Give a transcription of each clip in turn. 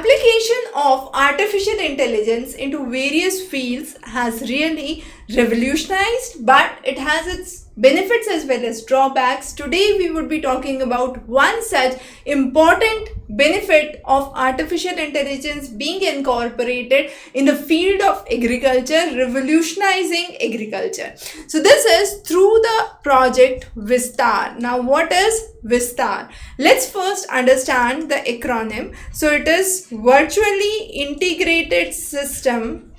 application of artificial intelligence into various fields has really revolutionized, but it has its benefits as well as drawbacks. Today we would be talking about one such important benefit of artificial intelligence being incorporated in the field of agriculture, revolutionizing agriculture. So this is through the project Vistar. Now what is Vistar? Let's first understand the acronym. So it is Virtually Integrated System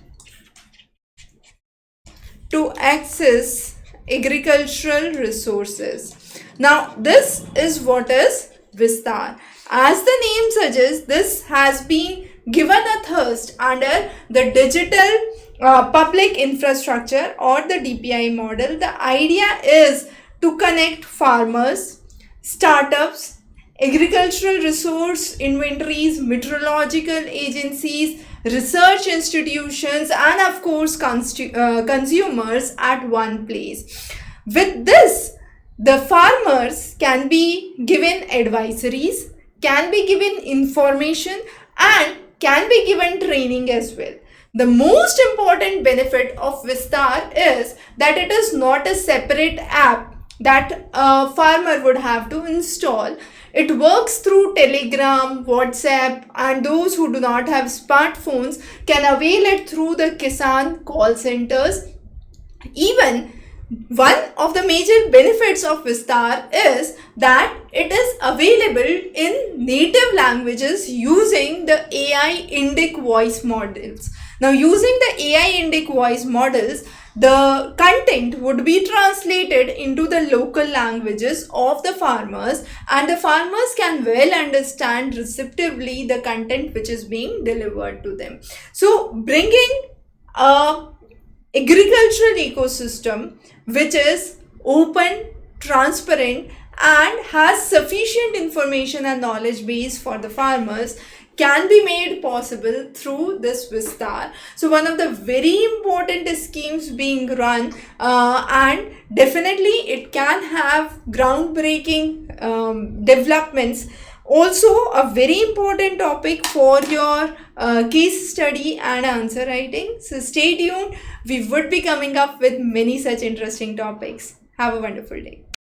to Access Agricultural Resources. Now this is what is Vistar. As the name suggests, this has been given a thrust under the digital public infrastructure or the DPI model. The idea is to connect farmers, startups, agricultural resource inventories, meteorological agencies, research institutions, and of course consumers at one place. With this, the farmers can be given advisories, can be given information, and can be given training as well. The most important benefit of Vistar is that it is not a separate app that a farmer would have to install. It works through Telegram, WhatsApp, and those who do not have smartphones can avail it through the Kisan call centers. Even one of the major benefits of Vistar is that it is available in native languages using the AI Indic voice models. Now, using the AI Indic voice models, the content would be translated into the local languages of the farmers, and the farmers can well understand receptively the content which is being delivered to them. So, bringing a agricultural ecosystem which is open, transparent, and has sufficient information and knowledge base for the farmers can be made possible through this Vistar. So one of the very important schemes being run, and definitely it can have groundbreaking developments. Also a very important topic for your case study and answer writing. So stay tuned. We would be coming up with many such interesting topics. Have a wonderful day.